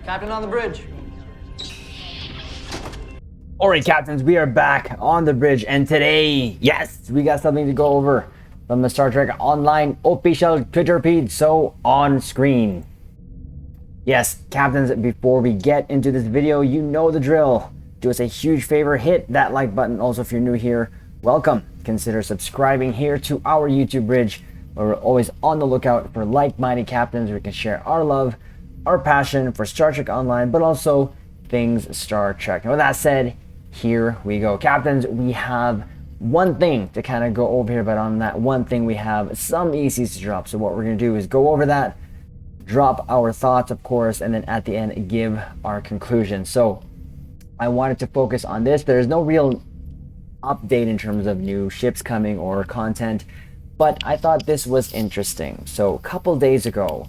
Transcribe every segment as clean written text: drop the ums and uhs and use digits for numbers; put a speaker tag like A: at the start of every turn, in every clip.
A: Captain on the bridge.
B: Alright, captains, we are back on the bridge, and today, yes, we got something to go over from the Star Trek Online official Twitter feed, so on screen. Yes, captains, before we get into this video, you know the drill. Do us a huge favor, hit that like button. Also, if you're new here, welcome. Consider subscribing here to our YouTube bridge, where we're always on the lookout for like-minded captains where we can share our love, our passion for Star Trek Online, but also things Star Trek. And with that said, here we go. Captains, we have one thing to kind of go over here, but on that one thing we have some ECs to drop. So what we're going to do is go over that, drop our thoughts, of course, and then at the end give our conclusion. So I wanted to focus on this. There's no real update in terms of new ships coming or content, but I thought this was interesting. So a couple days ago,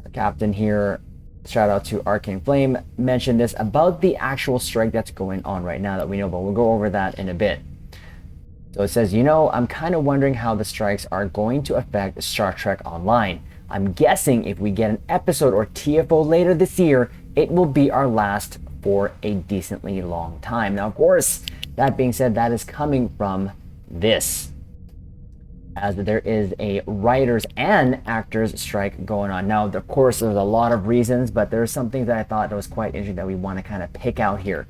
B: the captain here, shout out to Arcane Flame, mentioned this about the actual strike that's going on right now that we know, but we'll go over that in a bit. So it says, I'm kind of wondering how the strikes are going to affect Star Trek Online. I'm guessing if we get an episode or TFO later this year, it will be our last for a decently long time. Now, of course, that being said, that is coming from this, as there is a writers and actors strike going on. Now, of course, there's a lot of reasons, but there's some things that I thought that was quite interesting that we want to kind of pick out here.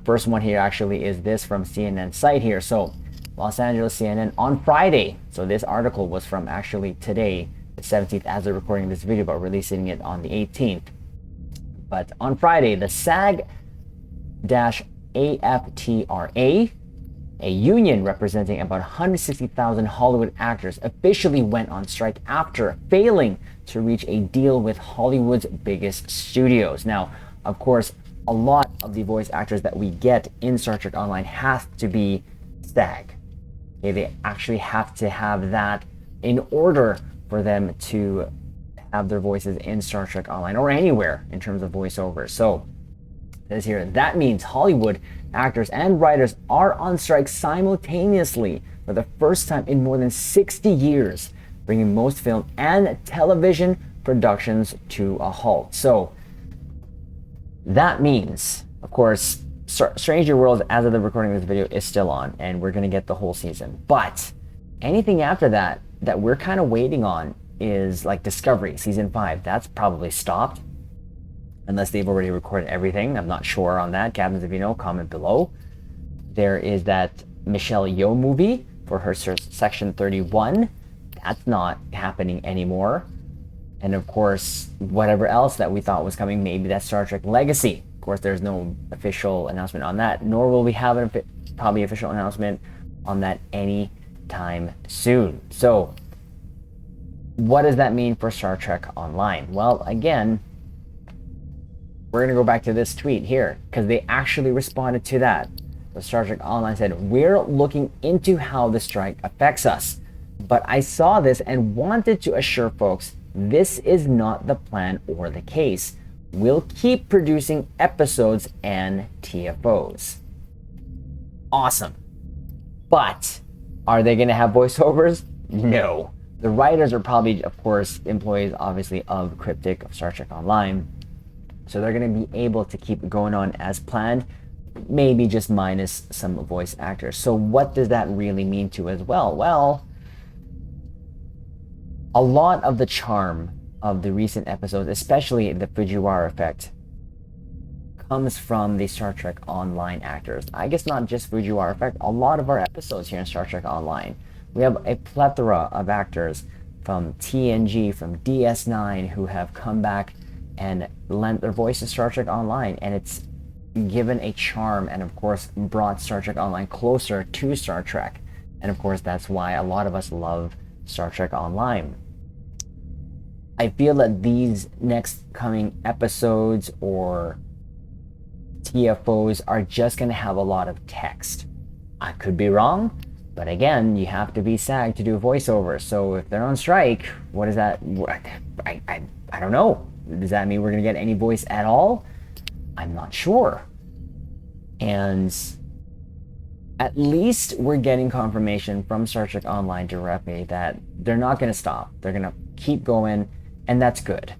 B: First one here actually is this from CNN site here. So Los Angeles CNN on Friday. So this article was from actually today, the 17th, as they're recording this video, but releasing it on the 18th. But on Friday, the SAG-AFTRA, a union representing about 160,000 Hollywood actors, officially went on strike after failing to reach a deal with Hollywood's biggest studios. Now, of course, a lot of the voice actors that we get in Star Trek Online have to be SAG. Okay, they actually have to have that in order for them to have their voices in Star Trek Online or anywhere in terms of voiceover. So it says here, that means Hollywood actors and writers are on strike simultaneously for the first time in more than 60 years, bringing most film and television productions to a halt. So that means, of course, Strange New Worlds, as of the recording of this video, is still on, and we're going to get the whole season. But anything after that we're kind of waiting on is like Discovery Season 5. That's probably stopped, unless they've already recorded everything. I'm not sure on that. Captains, if you know, comment below. There is that Michelle Yeoh movie for her Section 31. That's not happening anymore. And of course, whatever else that we thought was coming, maybe that Star Trek Legacy. Of course, there's no official announcement on that, nor will we have an probably official announcement on that anytime soon. So what does that mean for Star Trek Online? Well, again, we're going to go back to this tweet here, because they actually responded to that. So Star Trek Online said, we're looking into how the strike affects us, but I saw this and wanted to assure folks this is not the plan or the case. We'll keep producing episodes and TFOs. Awesome. But are they going to have voiceovers? No. The writers are probably, of course, employees, obviously, of Cryptic, of Star Trek Online. So they're going to be able to keep going on as planned, maybe just minus some voice actors. So what does that really mean to as well? Well, a lot of the charm of the recent episodes, especially the Fujiwara effect, comes from the Star Trek Online actors. I guess not just Fujiwara effect, a lot of our episodes here in Star Trek Online. We have a plethora of actors from TNG, from DS9, who have come back and lent their voice to Star Trek Online, and it's given a charm and of course brought Star Trek Online closer to Star Trek. And of course that's why a lot of us love Star Trek Online. I feel that these next coming episodes or TFOs are just going to have a lot of text. I could be wrong, but again, you have to be SAG to do voiceover. So if they're on strike, what is that? I don't know. Does that mean we're going to get any voice at all? I'm not sure. And at least we're getting confirmation from Star Trek Online directly that they're not going to stop. They're going to keep going, and that's good.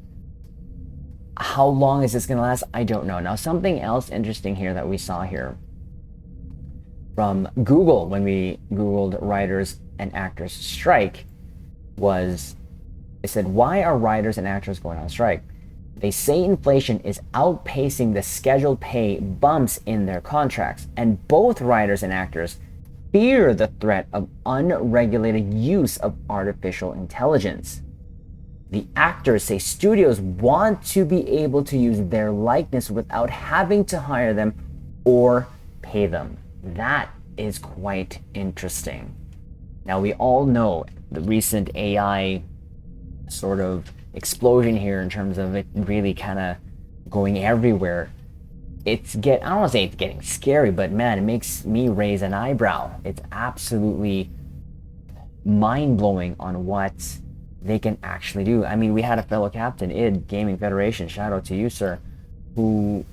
B: How long is this going to last? I don't know. Now, something else interesting here that we saw here from Google when we Googled writers and actors strike was, they said, why are writers and actors going on strike? They say inflation is outpacing the scheduled pay bumps in their contracts, and both writers and actors fear the threat of unregulated use of artificial intelligence. The actors say studios want to be able to use their likeness without having to hire them or pay them. That is quite interesting. Now, we all know the recent AI sort of explosion here in terms of it really kind of going everywhere. I don't want to say it's getting scary, but man, it makes me raise an eyebrow. It's absolutely mind-blowing on what they can actually do. I mean, we had a fellow captain, id Gaming Federation, shout out to you, sir, who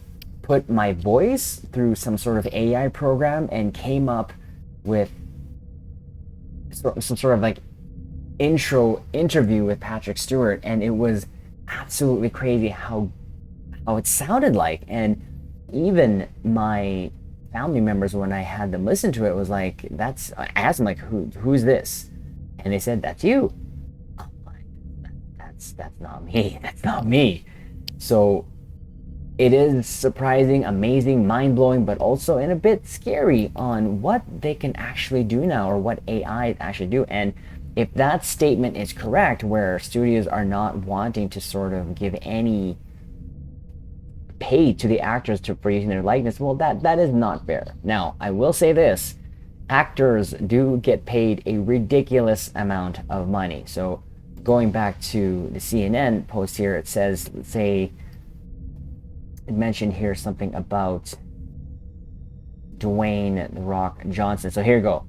B: put my voice through some sort of AI program and came up with some sort of like intro interview with Patrick Stewart, and it was absolutely crazy how it sounded like. And even my family members, when I had them listen to it, was like, I asked them, like, who's this? And they said, that's you. I'm like, that's not me. That's not me. So it is surprising, amazing, mind-blowing, but also in a bit scary on what they can actually do now, or what AI actually do. And if that statement is correct, where studios are not wanting to sort of give any pay to the actors for using their likeness, well, that is not fair. Now, I will say this, actors do get paid a ridiculous amount of money. So going back to the CNN post here, it says, let's say, it mentioned here something about Dwayne "The Rock" Johnson. So here we go.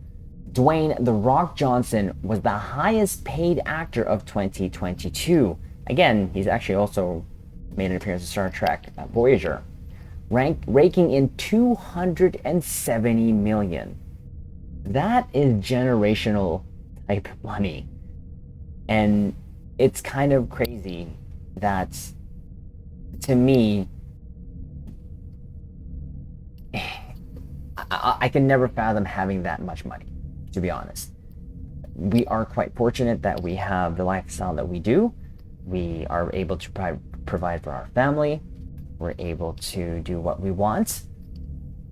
B: Dwayne "The Rock" Johnson was the highest paid actor of 2022. Again, he's actually also made an appearance in Star Trek Voyager, raking in $270 million. That is generational type money. And it's kind of crazy that, to me, I can never fathom having that much money, to be honest. We are quite fortunate that we have the lifestyle that we do. We are able to provide for our family. We're able to do what we want.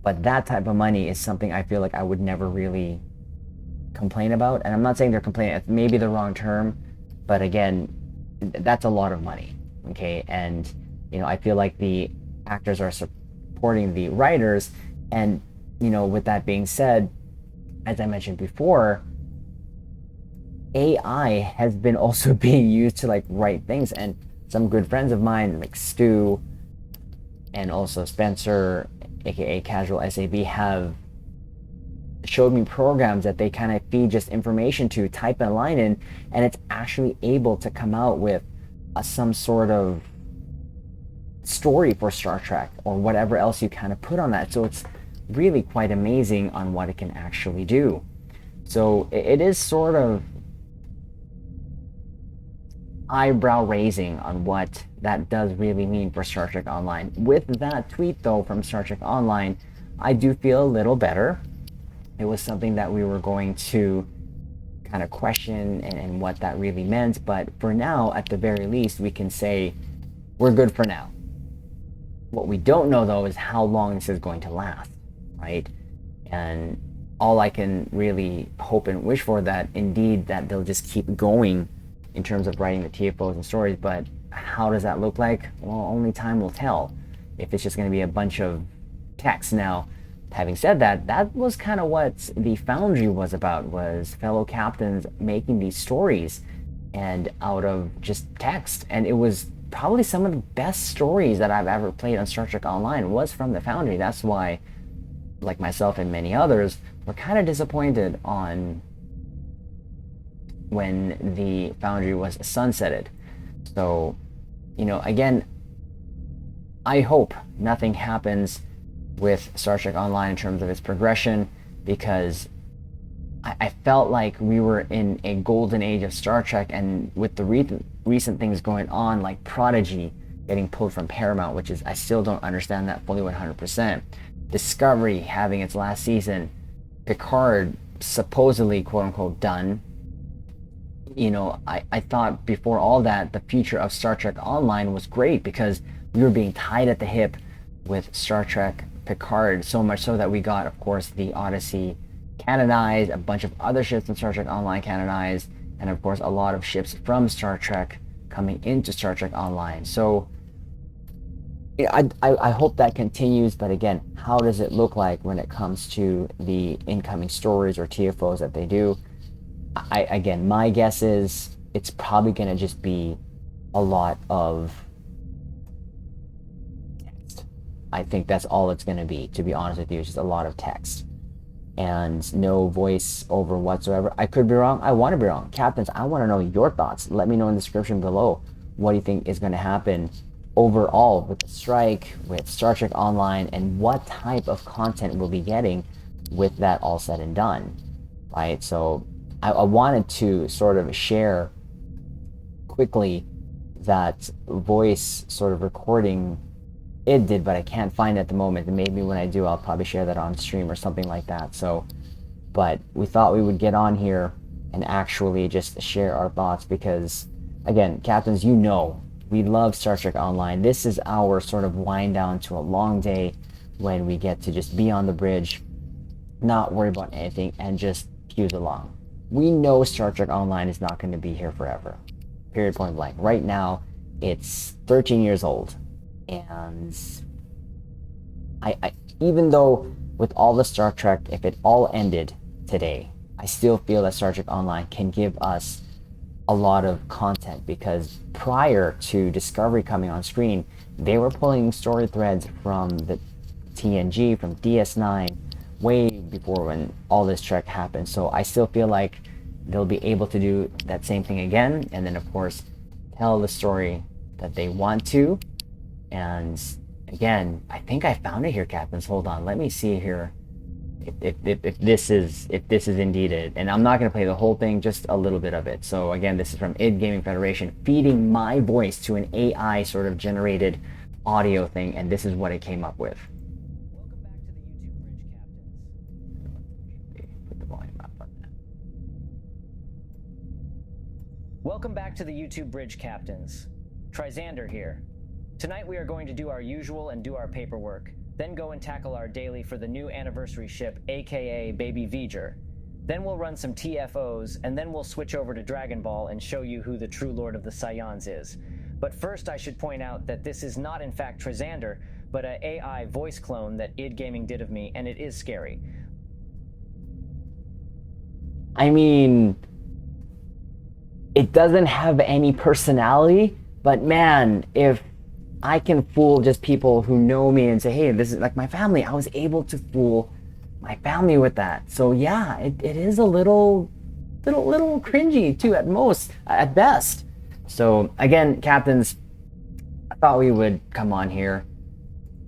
B: But that type of money is something I feel like I would never really complain about. And I'm not saying they're complaining, it's maybe the wrong term, but again, that's a lot of money, okay? And, I feel like the actors are supporting the writers. And, with that being said, as I mentioned before, AI has been also being used to write things, and some good friends of mine, like Stu and also Spencer, aka Casual SAB, have showed me programs that they kind of feed just information to, type a line in, and it's actually able to come out with some sort of story for Star Trek or whatever else you kind of put on that. So it's really quite amazing on what it can actually do. So it is sort of eyebrow raising on what that does really mean for Star Trek Online. With that tweet though from Star Trek Online, I do feel a little better. It was something that we were going to kind of question and what that really meant, but for now, at the very least, we can say we're good for now. What we don't know though is how long this is going to last, right? And all I can really hope and wish for that indeed that they'll just keep going in terms of writing the TFOs and stories, but how does that look like? Well, only time will tell if it's just going to be a bunch of text. Now, having said that, that was kind of what the Foundry was about, was fellow captains making these stories and out of just text. And it was probably some of the best stories that I've ever played on Star Trek Online was from the Foundry. That's why, like myself and many others, were kind of disappointed on when the Foundry was sunsetted. So, again, I hope nothing happens with Star Trek Online in terms of its progression, because I felt like we were in a golden age of Star Trek, and with the recent things going on, like Prodigy getting pulled from Paramount, which is, I still don't understand that fully 100%. Discovery having its last season, Picard supposedly quote unquote done. You know, I thought before all that the future of Star Trek Online was great because we were being tied at the hip with Star Trek Picard, so much so that we got, of course, the Odyssey canonized, a bunch of other ships in Star Trek Online canonized, and of course a lot of ships from Star Trek coming into Star Trek Online. So I hope that continues, but again, how does it look like when it comes to the incoming stories or TFOs that they do? Again, my guess is it's probably going to just be a lot of text. I think that's all it's going to be, to be honest with you, just a lot of text and no voice over whatsoever. I could be wrong. I want to be wrong. Captains, I want to know your thoughts. Let me know in the description below. What do you think is going to happen overall with the strike, with Star Trek Online, and what type of content we'll be getting with that all said and done, right? So I wanted to sort of share quickly that voice sort of recording it did, but I can't find it at the moment, and maybe when I do I'll probably share that on stream or something like that. So, but we thought we would get on here and actually just share our thoughts because, again, Captains, you know we love Star Trek Online. This is our sort of wind down to a long day when we get to just be on the bridge, not worry about anything, and just cruise along. We know Star Trek Online is not going to be here forever. Period, point blank. Right now, it's 13 years old. And I even though with all the Star Trek, if it all ended today, I still feel that Star Trek Online can give us a lot of content because prior to Discovery coming on screen, they were pulling story threads from the TNG, from DS9, way before when all this Trek happened. So I still feel like they'll be able to do that same thing again, and then of course tell the story that they want to. And again, I think I found it here, Captains. Hold on, let me see here if this is indeed it. And I'm not going to play the whole thing, just a little bit of it. So again, this is from id Gaming Federation, feeding my voice to an AI sort of generated audio thing, and this is what it came up with.
A: Welcome back to the YouTube Bridge Captains. Trizander here. Tonight we are going to do our usual and do our paperwork, then go and tackle our daily for the new anniversary ship, aka Baby V'ger. Then we'll run some TFOs, and then we'll switch over to Dragon Ball and show you who the true Lord of the Scions is. But first I should point out that this is not in fact Trizander, but an AI voice clone that id Gaming did of me, and it is scary.
B: I mean, it doesn't have any personality, but man, if I can fool just people who know me and say, hey, this is like my family, I was able to fool my family with that. So yeah, it is a little cringy too at best. So again, Captains, I thought we would come on here,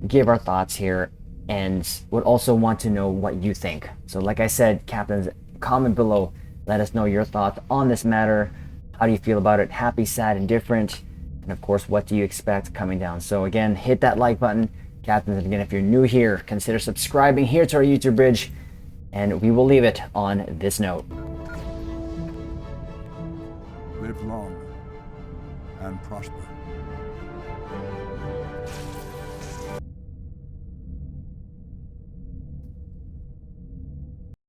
B: give our thoughts here, and would also want to know what you think. So like I said, Captains, comment below, let us know your thoughts on this matter. How do you feel about it? Happy, sad, indifferent? And of course, what do you expect coming down? So again, hit that like button, Captains. And again, if you're new here, consider subscribing here to our YouTube Bridge. And we will leave it on this note.
C: Live long and prosper.